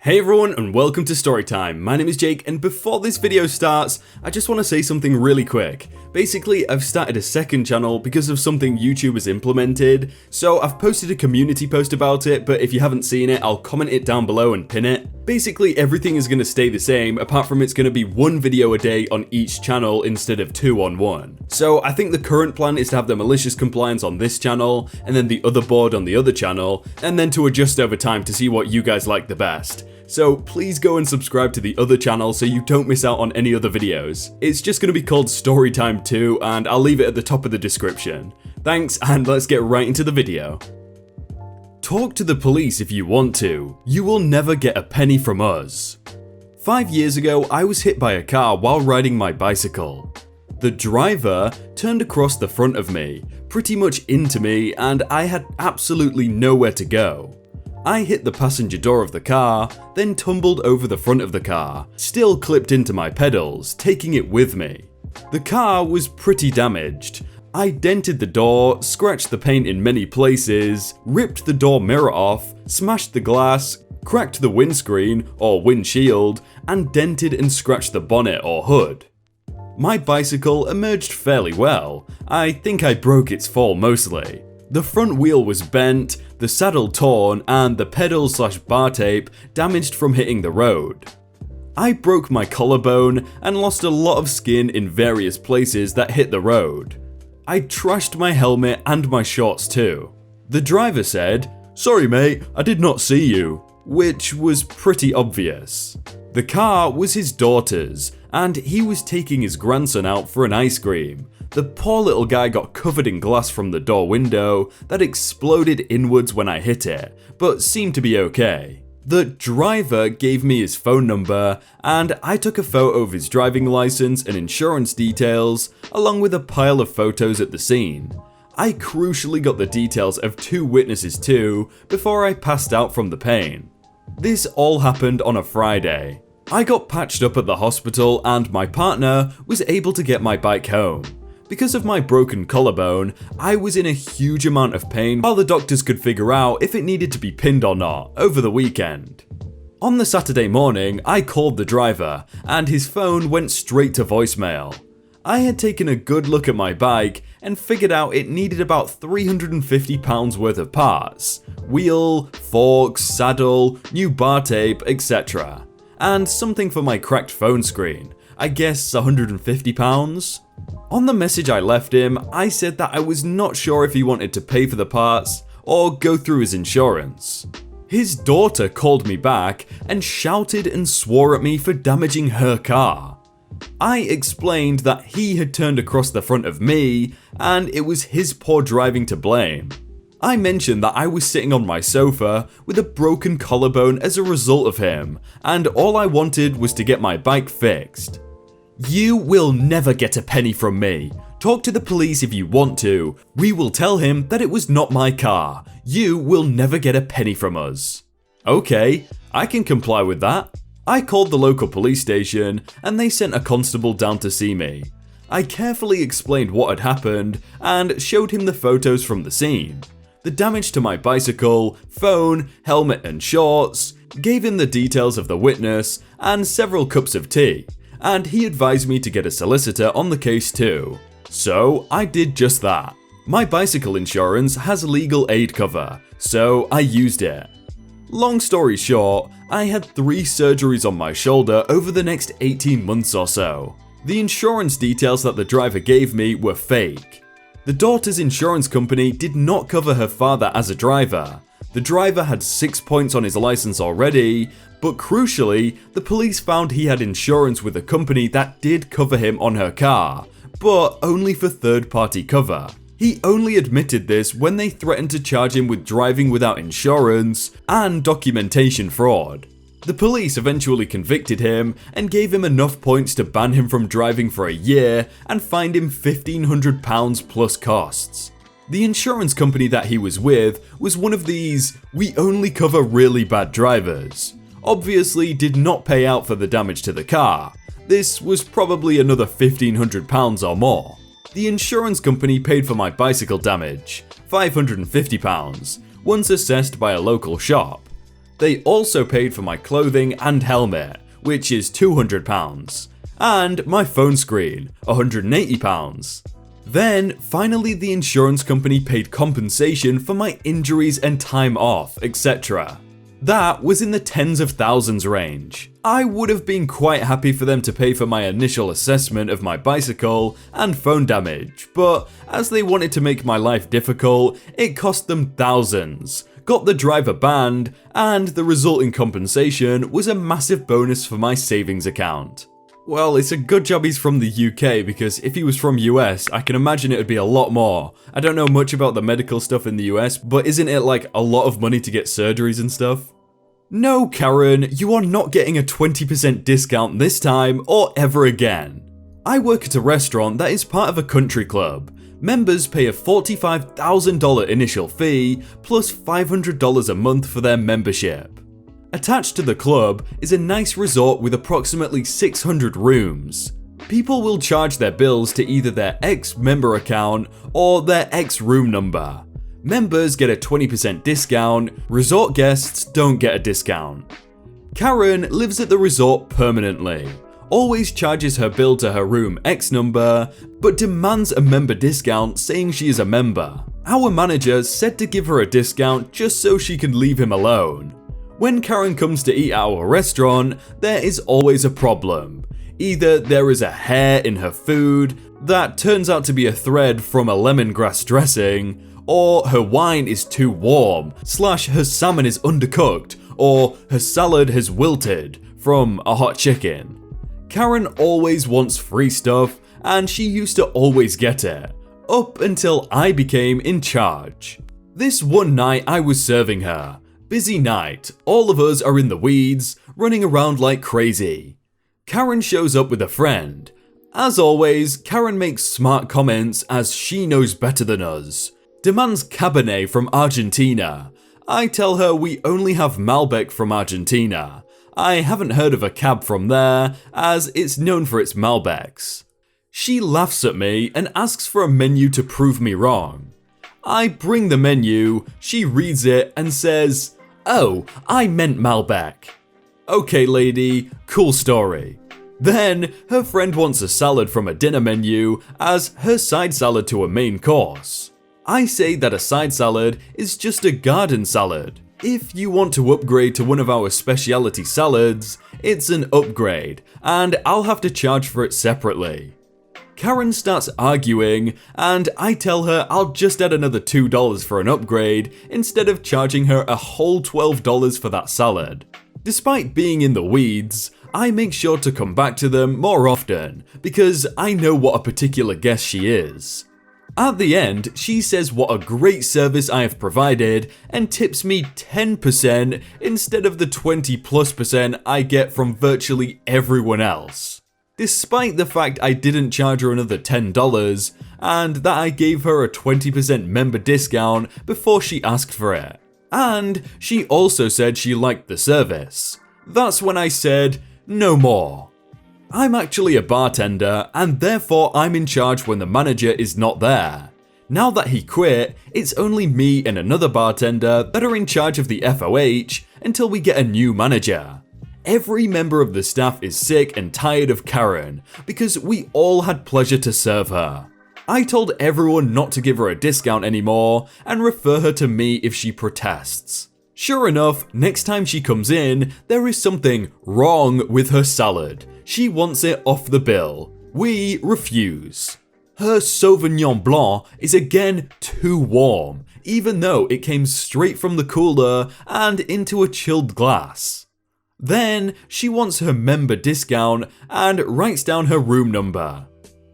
Hey everyone and welcome to Storytime. My name is Jake and before this video starts, I just want to say something really quick. Basically, I've started a second channel because of something YouTube has implemented, so I've posted a community post about it, but if you haven't seen it, I'll comment it down below and pin it. Basically, everything is going to stay the same, apart from it's going to be one video a day on each channel instead of two on one. So I think the current plan is to have the malicious compliance on this channel, and then the other board on the other channel, and then to adjust over time to see what you guys like the best. So please go and subscribe to the other channel so you don't miss out on any other videos. It's just going to be called Storytime 2 and I'll leave it at the top of the description. Thanks and let's get right into the video. Talk to the police if you want to. You will never get a penny from us. 5 years ago, I was hit by a car while riding my bicycle. The driver turned across the front of me, pretty much into me, and I had absolutely nowhere to go. I hit the passenger door of the car, then tumbled over the front of the car, still clipped into my pedals, taking it with me. The car was pretty damaged. I dented the door, scratched the paint in many places, ripped the door mirror off, smashed the glass, cracked the windscreen or windshield, and dented and scratched the bonnet or hood. My bicycle emerged fairly well. I think I broke its fall mostly. The front wheel was bent, the saddle torn, and the pedal/bar tape damaged from hitting the road. I broke my collarbone and lost a lot of skin in various places that hit the road. I trashed my helmet and my shorts too. The driver said, "Sorry mate, I did not see you," which was pretty obvious. The car was his daughter's, and he was taking his grandson out for an ice cream. The poor little guy got covered in glass from the door window that exploded inwards when I hit it, but seemed to be okay. The driver gave me his phone number, and I took a photo of his driving license and insurance details, along with a pile of photos at the scene. I crucially got the details of 2 witnesses too, before I passed out from the pain. This all happened on a Friday. I got patched up at the hospital and my partner was able to get my bike home. Because of my broken collarbone, I was in a huge amount of pain while the doctors could figure out if it needed to be pinned or not over the weekend. On the Saturday morning, I called the driver and his phone went straight to voicemail. I had taken a good look at my bike and figured out it needed about £350 worth of parts. Wheel, forks, saddle, new bar tape, etc. And something for my cracked phone screen. I guess £150? On the message I left him, I said that I was not sure if he wanted to pay for the parts or go through his insurance. His daughter called me back and shouted and swore at me for damaging her car. I explained that he had turned across the front of me and it was his poor driving to blame. I mentioned that I was sitting on my sofa with a broken collarbone as a result of him, and all I wanted was to get my bike fixed. "You will never get a penny from me. Talk to the police if you want to. We will tell him that it was not my car. You will never get a penny from us." Okay, I can comply with that. I called the local police station and they sent a constable down to see me. I carefully explained what had happened and showed him the photos from the scene. The damage to my bicycle, phone, helmet and shorts, gave him the details of the witness and several cups of tea, and he advised me to get a solicitor on the case too. So I did just that. My bicycle insurance has legal aid cover, so I used it. Long story short, I had 3 surgeries on my shoulder over the next 18 months or so. The insurance details that the driver gave me were fake. The daughter's insurance company did not cover her father as a driver. The driver had 6 points on his license already, but crucially, the police found he had insurance with a company that did cover him on her car, but only for third-party cover. He only admitted this when they threatened to charge him with driving without insurance and documentation fraud. The police eventually convicted him and gave him enough points to ban him from driving for a year and fined him £1,500 plus costs. The insurance company that he was with was one of these "we only cover really bad drivers." Obviously did not pay out for the damage to the car. This was probably another £1,500 or more. The insurance company paid for my bicycle damage, £550, once assessed by a local shop. They also paid for my clothing and helmet, which is £200, and my phone screen, £180. Then, finally the insurance company paid compensation for my injuries and time off, etc. That was in the tens of thousands range. I would have been quite happy for them to pay for my initial assessment of my bicycle and phone damage, but as they wanted to make my life difficult, it cost them thousands, got the driver banned, and the resulting compensation was a massive bonus for my savings account. Well, it's a good job he's from the UK, because if he was from US, I can imagine it would be a lot more. I don't know much about the medical stuff in the US, but isn't it like a lot of money to get surgeries and stuff? No, Karen, you are not getting a 20% discount this time or ever again. I work at a restaurant that is part of a country club. Members pay a $45,000 initial fee plus $500 a month for their membership. Attached to the club is a nice resort with approximately 600 rooms. People will charge their bills to either their ex-member account or their ex-room number. Members get a 20% discount, resort guests don't get a discount. Karen lives at the resort permanently, always charges her bill to her room X number, but demands a member discount saying she is a member. Our manager said to give her a discount just so she can leave him alone. When Karen comes to eat at our restaurant, there is always a problem. Either there is a hair in her food that turns out to be a thread from a lemongrass dressing, or her wine is too warm, / her salmon is undercooked, or her salad has wilted from a hot chicken. Karen always wants free stuff, and she used to always get it, up until I became in charge. This one night I was serving her. Busy night, all of us are in the weeds, running around like crazy. Karen shows up with a friend. As always, Karen makes smart comments as she knows better than us. Demands Cabernet from Argentina. I tell her we only have Malbec from Argentina. I haven't heard of a cab from there, as it's known for its Malbecs. She laughs at me and asks for a menu to prove me wrong. I bring the menu, she reads it and says, "Oh, I meant Malbec." Okay lady, cool story. Then, her friend wants a salad from a dinner menu as her side salad to a main course. I say that a side salad is just a garden salad. If you want to upgrade to one of our specialty salads, it's an upgrade, and I'll have to charge for it separately. Karen starts arguing, and I tell her I'll just add another $2 for an upgrade instead of charging her a whole $12 for that salad. Despite being in the weeds, I make sure to come back to them more often because I know what a particular guest she is. At the end, she says what a great service I have provided and tips me 10% instead of the 20+% I get from virtually everyone else. Despite the fact I didn't charge her another $10 and that I gave her a 20% member discount before she asked for it. And she also said she liked the service. That's when I said, no more. I'm actually a bartender and therefore I'm in charge when the manager is not there. Now that he quit, it's only me and another bartender that are in charge of the FOH until we get a new manager. Every member of the staff is sick and tired of Karen because we all had pleasure to serve her. I told everyone not to give her a discount anymore and refer her to me if she protests. Sure enough, next time she comes in, there is something wrong with her salad. She wants it off the bill. We refuse. Her Sauvignon Blanc is again too warm, even though it came straight from the cooler and into a chilled glass. Then she wants her member discount and writes down her room number.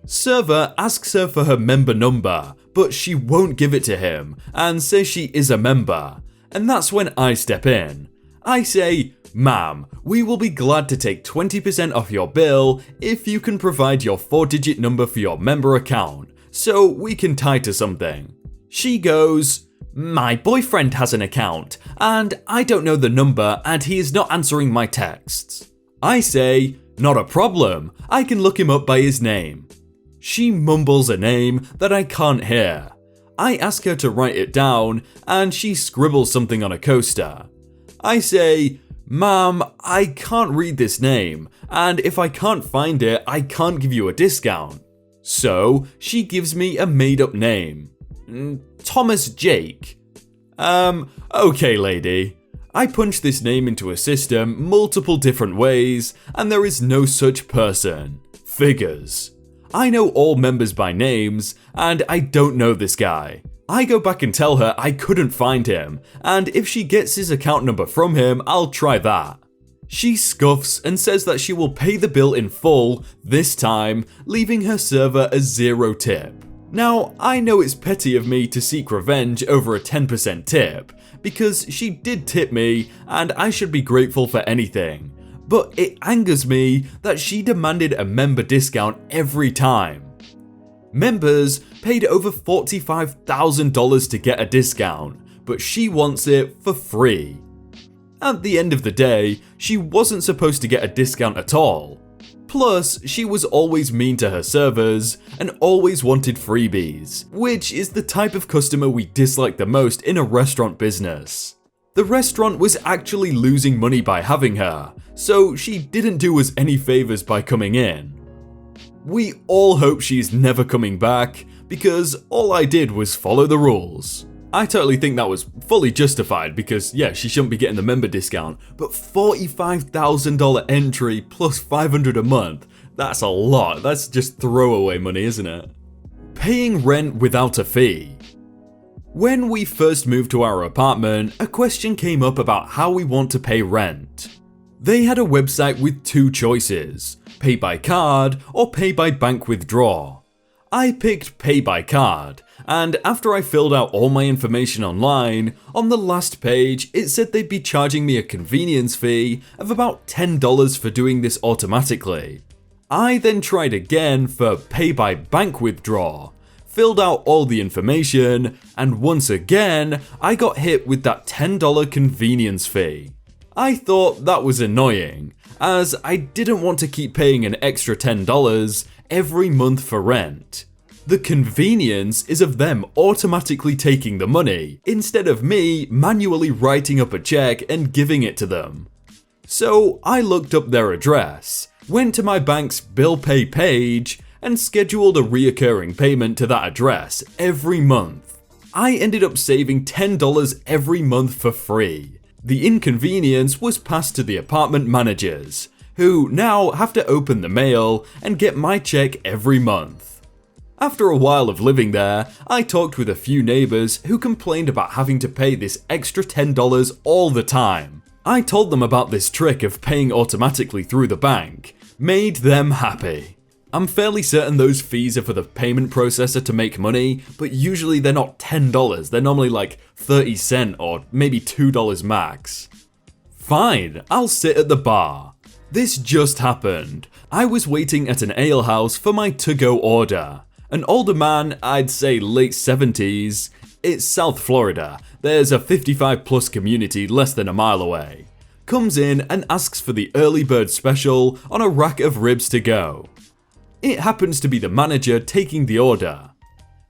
Server asks her for her member number, but she won't give it to him and says she is a member. And that's when I step in. I say, "Ma'am, we will be glad to take 20% off your bill if you can provide your 4-digit number for your member account, so we can tie to something." She goes, "My boyfriend has an account, and I don't know the number and he is not answering my texts." I say, "Not a problem, I can look him up by his name." She mumbles a name that I can't hear. I ask her to write it down, and she scribbles something on a coaster. I say, "Ma'am, I can't read this name, and if I can't find it, I can't give you a discount." So she gives me a made-up name. Thomas Jake. Okay, lady. I punch this name into a system multiple different ways, and there is no such person. Figures. I know all members by names, and I don't know this guy. I go back and tell her I couldn't find him, and if she gets his account number from him, I'll try that. She scoffs and says that she will pay the bill in full, this time, leaving her server a 0 tip. Now, I know it's petty of me to seek revenge over a 10% tip, because she did tip me and I should be grateful for anything. But it angers me that she demanded a member discount every time. Members paid over $45,000 to get a discount, but she wants it for free. At the end of the day, she wasn't supposed to get a discount at all. Plus, she was always mean to her servers and always wanted freebies, which is the type of customer we dislike the most in a restaurant business. The restaurant was actually losing money by having her, so she didn't do us any favors by coming in. We all hope she's never coming back, because all I did was follow the rules. I totally think that was fully justified because, yeah, she shouldn't be getting the member discount, but $45,000 entry plus $500 a month, that's a lot. That's just throwaway money, isn't it? Paying rent without a fee. When we first moved to our apartment, a question came up about how we want to pay rent. They had a website with two choices, pay by card or pay by bank withdrawal. I picked pay by card, and after I filled out all my information online, on the last page it said they'd be charging me a convenience fee of about $10 for doing this automatically. I then tried again for pay by bank withdrawal, filled out all the information, and once again I got hit with that $10 convenience fee. I thought that was annoying, as I didn't want to keep paying an extra $10 every month for rent. The convenience is of them automatically taking the money, instead of me manually writing up a check and giving it to them. So I looked up their address, went to my bank's bill pay page, and scheduled a reoccurring payment to that address every month. I ended up saving $10 every month for free. The inconvenience was passed to the apartment managers, who now have to open the mail and get my check every month. After a while of living there, I talked with a few neighbors who complained about having to pay this extra $10 all the time. I told them about this trick of paying automatically through the bank. Made them happy. I'm fairly certain those fees are for the payment processor to make money, but usually they're not $10, they're normally like 30 cents or maybe $2 max. Fine, I'll sit at the bar. This just happened. I was waiting at an ale house for my to-go order. An older man, I'd say late 70s, it's South Florida, there's a 55 plus community less than a mile away, comes in and asks for the early bird special on a rack of ribs to go. It happens to be the manager taking the order.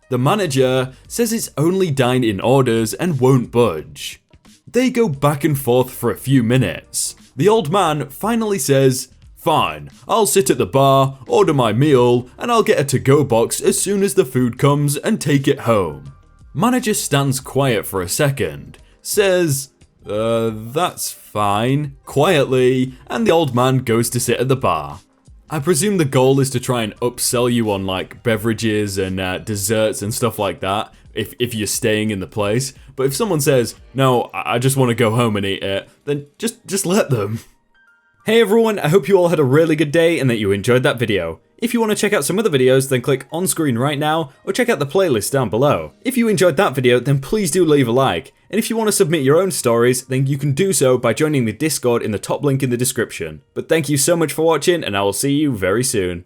The manager says it's only dine-in orders and won't budge. They go back and forth for a few minutes. The old man finally says, "Fine, I'll sit at the bar, order my meal, and I'll get a to-go box as soon as the food comes and take it home." Manager stands quiet for a second, says, "That's fine," quietly, and the old man goes to sit at the bar. I presume the goal is to try and upsell you on like beverages and desserts and stuff like that, if you're staying in the place. But if someone says, "No, I just want to go home and eat it," then just let them. Hey everyone, I hope you all had a really good day and that you enjoyed that video. If you want to check out some other videos, then click on screen right now, or check out the playlist down below. If you enjoyed that video, then please do leave a like. And if you want to submit your own stories, then you can do so by joining the Discord in the top link in the description. But thank you so much for watching, and I will see you very soon.